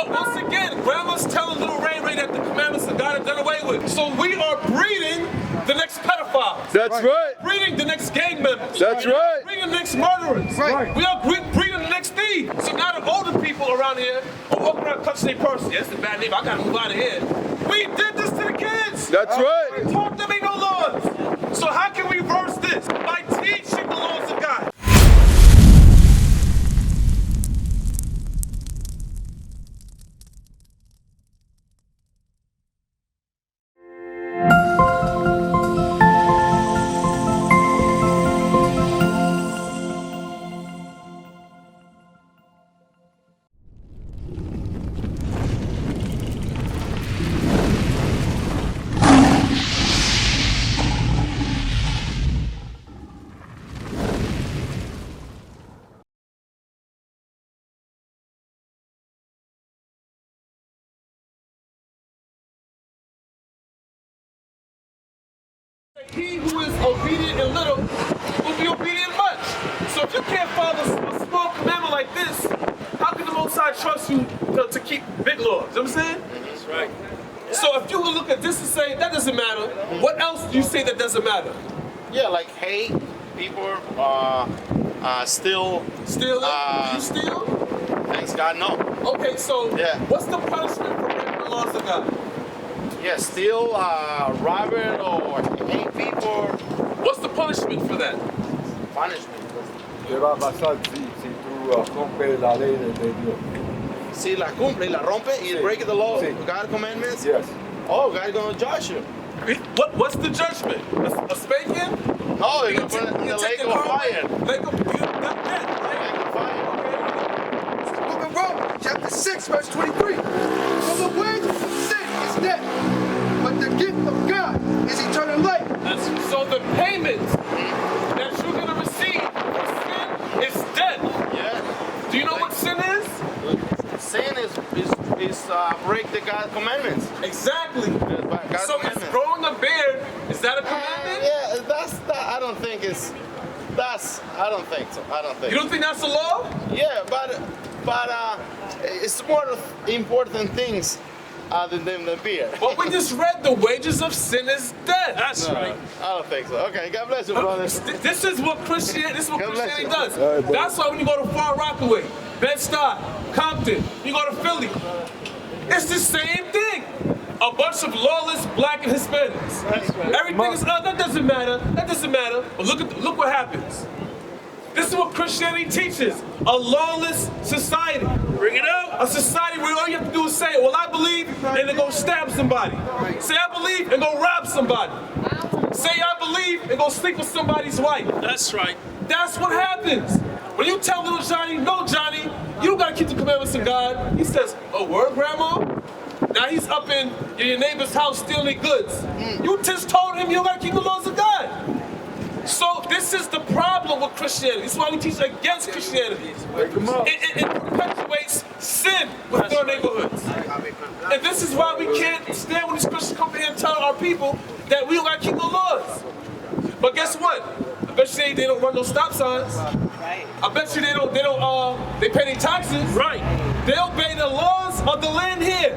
But once again, Grandma's telling little Ray Ray that the commandments of God are done away with. So we are breeding the next pedophiles. That's right. Breeding the next gang members. That's right. Breeding the next murderers. Right. We are breeding the next thieves. So now the older people around here are walking around clutching their purse. Yeah, it's a bad neighbor. I gotta move out of here. We did this to the kids. That's right. We taught them ain't no laws. So how can we reverse this? By teaching the laws of God. He who is obedient in little will be obedient much. So if you can't follow a small commandment like this, how can the Most High trust you to keep big laws? You know what I'm saying? That's right. So if you would look at this and say, that doesn't matter, what else do you say that doesn't matter? Yeah, like hate, people, steal. Steal it? Do you steal? Thanks God, no. Okay, so Yeah. what's the punishment for breaking the laws of God? Yeah, steal, rob it, or hate people. What's the punishment for that? Punishment. ¿Qué va a pasar si tú rompes la ley de Dios? Si la cumple, la rompe, y Sí. break the law, Sí. God commandments. Yes. Oh, God's gonna judge you. What's the judgment? A spanking? No, you're gonna put it in the lake of fire. Lake of death, right? Lake of fire. Book of Romans, chapter 6, verse 23. For the wages of sin is death, but the gift of God is eternal life. So the payment that you're going to receive for sin is death. Yeah. Do you know what sin is? Sin is break the God commandments. Exactly. God's So is commandments. growing a beard, is that a commandment? Yeah, I don't think it's. I don't think so. I don't think. You don't think that's a law? Yeah, but it's more important things than the beer. Well, we just read the wages of sin is death. That's No, I don't think so. Okay, God bless you, brother. This is what Christianity God bless does. you. All right, brother. That's why when you go to Far Rockaway, Bed-Stuy, Compton, you go to Philly, it's the same thing. A bunch of lawless black and Hispanics. Everything is that doesn't matter. That doesn't matter. But look what happens. This is what Christianity teaches. A lawless society. Bring it out. A society where all you have to do is say, well, I believe, and then go stab somebody. Say, I believe, and go rob somebody. Say, I believe, and go sleep with somebody's wife. That's right. That's what happens. When you tell little Johnny, no, Johnny, you don't got to keep the commandments of God. He says, oh, word, Grandma? Now he's up in your neighbor's house stealing their goods. You just told him you don't got to keep the laws of God. So this is the problem with Christianity. This is why we teach against Christianity. It perpetuates sin within our neighborhoods. And this is why we can't stand when these Christians come here and tell our people that we don't got to keep the laws. But guess what? I bet you they don't run those stop signs. I bet you they pay their taxes. Right. They obey the laws of the land here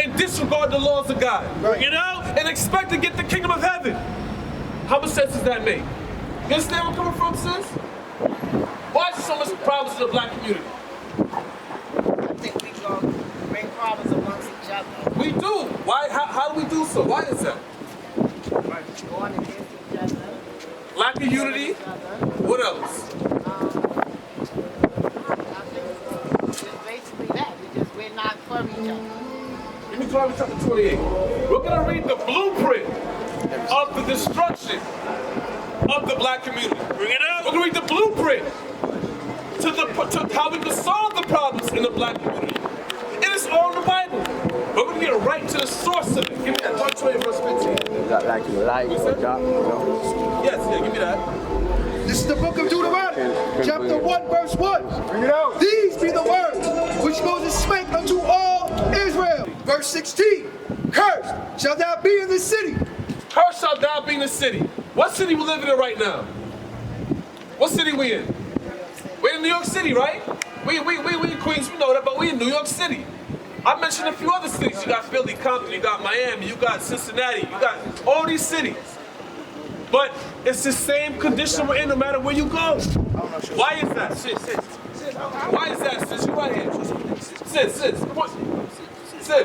and disregard the laws of God. Right. You know? And expect to get the kingdom of heaven. How much sense does that make? You understand where I'm coming from, sis? Why is there so much problems in the black community? I think we gonna bring problems amongst each other. We do. Why? How do we do so? Why is that? Going against each other. Lack of unity. What else? I think it's basically that. We're not for each other. Give me Deuteronomy chapter 28. We're going to read the blueprint of the destruction of the black community. Bring it out. We're going to read the blueprint to how we can solve the problems in the black community. It is all in the Bible. We're going to get right to the source of it. Give me that Deuteronomy 28 verse 15. Is that like your life or job? Yes, yeah, give me that. This is the book of Deuteronomy, chapter 1, verse 1. Bring it out. These be the words which Moses spake unto all Israel. Verse 16. Cursed shalt thou be in the city. Cursed shalt thou be in the city. What city we living in right now? What city we in? We're in New York City, right? We in Queens, we know that, but we in New York City. I mentioned a few other cities. You got Philly, Compton, you got Miami, you got Cincinnati, you got all these cities. But it's the same condition we're in no matter where you go. Why is that? Sis. Why is that, sis? You right here. Sis. What? Sis.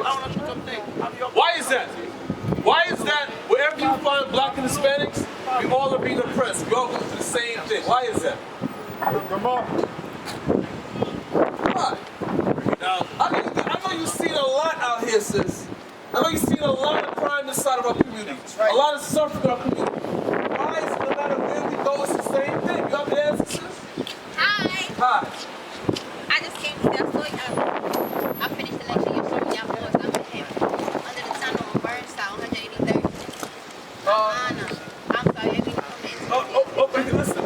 Why is that? Why is that wherever you find black and Hispanics, we all are being oppressed? We all go through the same thing. Why is that? Come on. Why? Now, I know you've seen a lot out here, sis. I know you've seen a lot of crime inside of our community. A lot of suffering in our community. Why is it no matter where we go, it's the same thing? You have the answer, sis? Hi. I just came to that story. I finished the lecture. You showed me y'all boys. I'm in here. Under the tunnel on Burnside, 183rd. I'm sorry, I didn't come in. Okay, listen.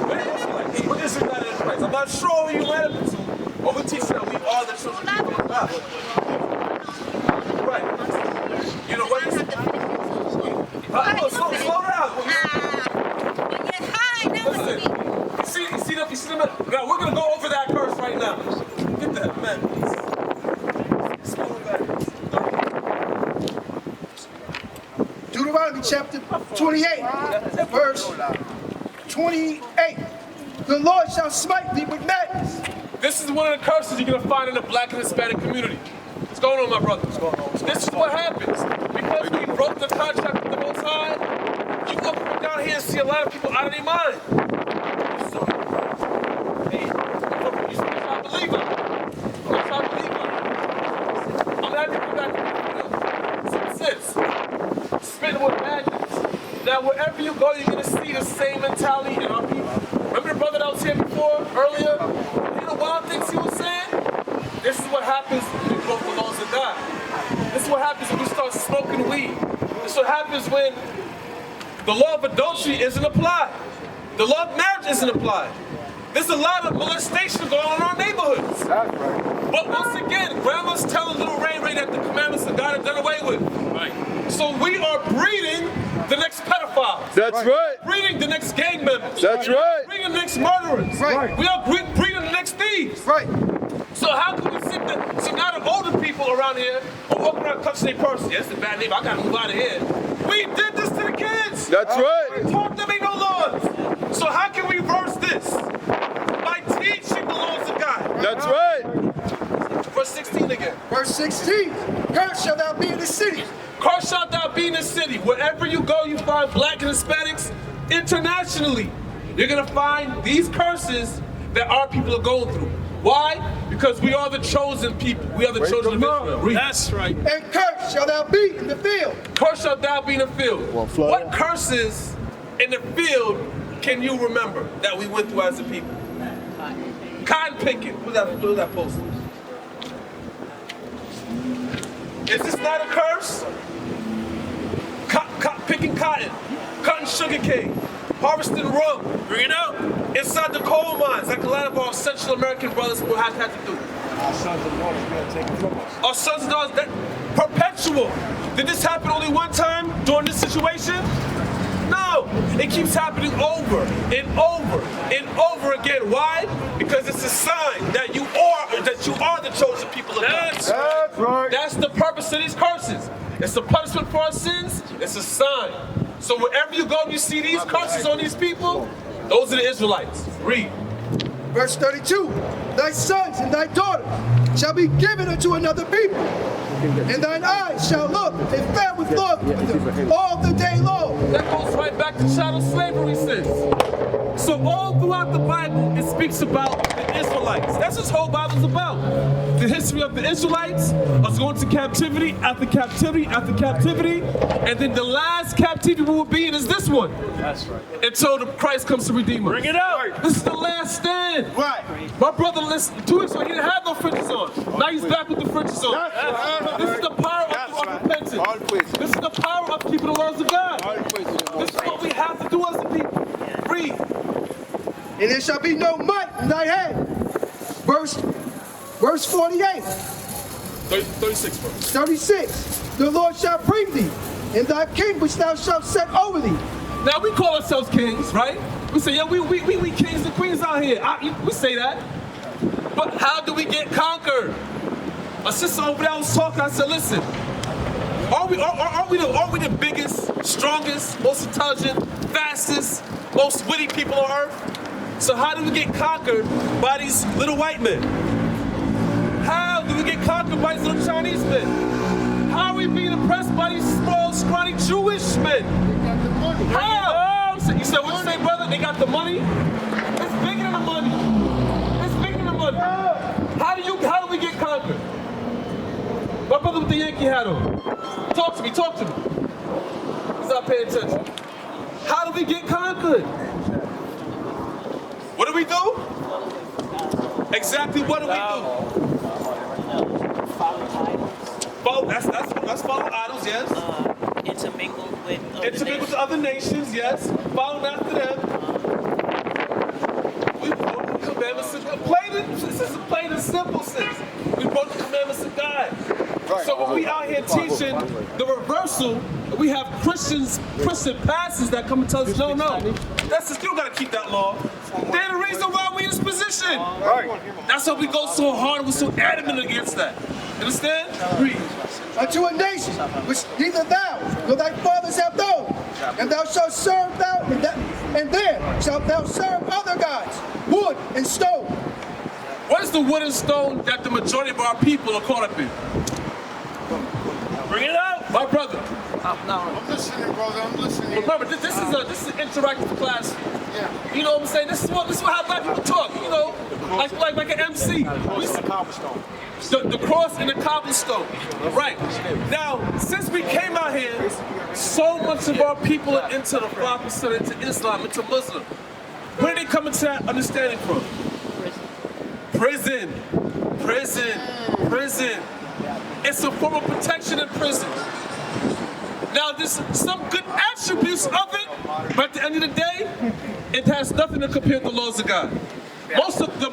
What is it that in Christ? I'm not sure who you led to. But we teach that we are the children of God. Right. You know what? Slow down. Listen. You see them? Now, we're going to go over that verse right now. Get that, man. Slow back. Deuteronomy chapter 28, verse 28. The Lord shall smite thee with madness. This is one of the curses you're going to find in the black and Hispanic community. What's going on, my brother? This is what happens. Because we broke the contract with the Most High, you look down here and see a lot of people out of their mind. Now, wherever you go, you're going to see the same mentality in our people. Remember the brother that was here before, earlier? You know wild things he was saying? This is what happens when we broke the laws of God. This is what happens when we start smoking weed. This is what happens when the law of adultery isn't applied. The law of marriage isn't applied. There's a lot of molestation going on in our neighborhoods. That's right. But once again, grandma's telling little Ray that the commandments of God are done away with. Right. So we are breeding the next pedophiles. That's right. Breeding the next gang members. That's right. Breeding the next murderers. Right. We are breeding the next thieves. Right. So how can we sit there? So now the older people around here are walking around touching their purse. Yeah, it's a bad name. I gotta move out of here. We did this to the kids. That's right. We taught them ain't no laws. So how can we reverse this? By teaching the laws of God. That's right. Verse 16 again. Verse 16. Cursed shall thou be in the city. Cursed shalt thou be in the city. Wherever you go, you find black and Hispanics internationally. You're gonna find these curses that our people are going through. Why? Because we are the chosen people. We are the children of Israel. Read. That's right. And cursed shall thou be in the field. Cursed shalt thou be in the field. What curses in the field can you remember that we went through as a people? Cotton picking. Who's that post? Is this not a curse? Picking cotton, cutting sugar cane, harvesting rum, bring it out inside the coal mines, like a lot of our Central American brothers will have had to do. Our sons and daughters being taken from us. Our sons and daughters, that perpetual. Did this happen only one time during this situation? No, it keeps happening over and over and over again. Why? Because it's a sign that you are the chosen people of God. That's right. That's the purpose of these curses. It's a punishment for our sins. It's a sign. So wherever you go, you see these curses on these people. Those are the Israelites. Read. Verse 32. Thy sons and thy daughters shall be given unto another people, and thine eyes shall look and fare with love with them all the day long. That goes right back to chattel slavery sins. So all throughout the Bible, it speaks about the Israelites. That's what this whole Bible's about. The history of the Israelites, us going to captivity after captivity after captivity, and then the last captivity we will be in is this one. That's right. Until the Christ comes to redeem us. Bring it out. This is the last stand. Right. My brother, listen, 2 weeks ago, he didn't have no fringes on. Now he's back with the fringes on. This is the power of repentance. This is the power of keeping the laws of God. This is what we have to do as a people. Read. And there shall be no might in thy hand. Verse 48. 36 verse. 36. The Lord shall bring thee, and thy king which thou shalt set over thee. Now we call ourselves kings, right? We say, yeah, we kings and queens out here. We say that. But how do we get conquered? A sister over there was talking. I said, listen, aren't we the biggest, strongest, most intelligent, fastest, most witty people on earth? So how do we get conquered by these little white men? How do we get conquered by these little Chinese men? How are we being impressed by these small, scrawny Jewish men? How? You said what you say, brother? They got the money? It's bigger than the money. It's bigger than the money. How do we get conquered? My brother with the Yankee hat on. Talk to me. He's not paying attention. How do we get conquered? What do we do? Exactly what do we do? Follow, that's follow idols, yes. Intermingle with other nations, yes. Follow after them. We broke the commandments of God. This is plain and simple, sis. We broke the commandments of God. So when we out here teaching the reversal, we have Christian pastors that come and tell us, no, that's just, you don't gotta keep that law. They're the reason why we in this position. That's why we go so hard and we're so adamant against that. Understand? Read. Unto a nation which neither thou nor thy fathers have known, and thou shalt serve and there shalt thou serve other gods, wood and stone. What is the wood and stone that the majority of our people are caught up in? Bring it out, my brother. I'm listening, brother. I'm listening. Remember, this is an interactive class. Yeah. You know what I'm saying? This is how black people talk. You know, like an MC. The cross and the cobblestone. Right. Now, since we came out here, so much of our people are into the 5%, into Islam, into Muslim. Where did they come into that understanding from? Prison. It's a form of protection in prison. Now, there's some good attributes of it, but at the end of the day, it has nothing to compare with the laws of God. Most of the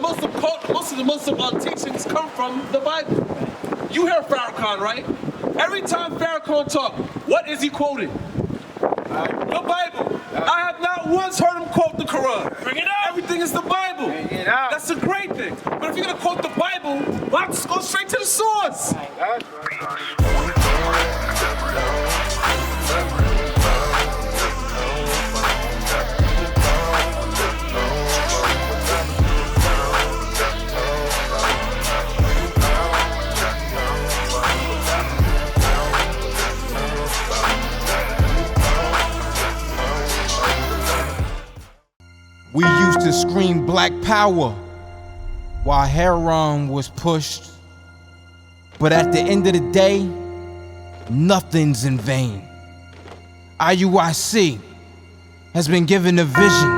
Muslim teachings come from the Bible. You hear Farrakhan, right? Every time Farrakhan talks, what is he quoting? The Bible. I have not once heard him quote the Quran. Bring it out. Everything is the Bible. Bring it out. That's a great thing. But if you're gonna quote the Bible, why not just go straight to the source? We used to scream black power while heroin was pushed. But at the end of the day, nothing's in vain. IUIC has been given a vision.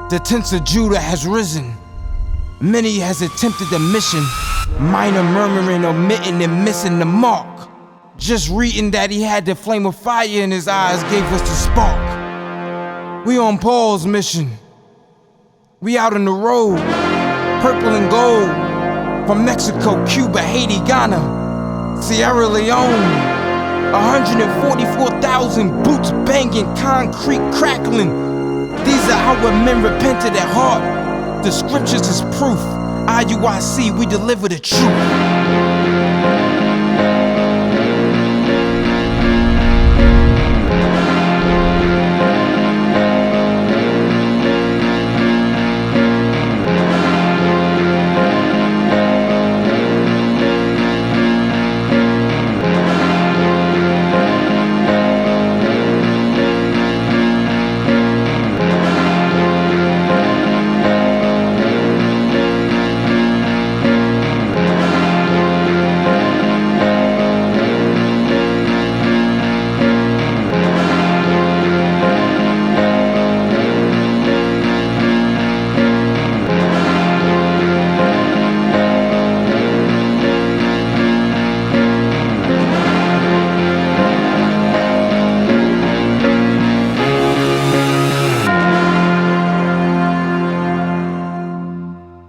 The tents of Judah has risen. Many has attempted the mission. Minor murmuring, omitting, and missing the mark. Just reading that he had the flame of fire in his eyes gave us the spark. We on Paul's mission. We out on the road, purple and gold, from Mexico, Cuba, Haiti, Ghana, Sierra Leone. 144,000 boots banging, concrete crackling. These are our men repented at heart. The scriptures is proof. IUIC, we deliver the truth.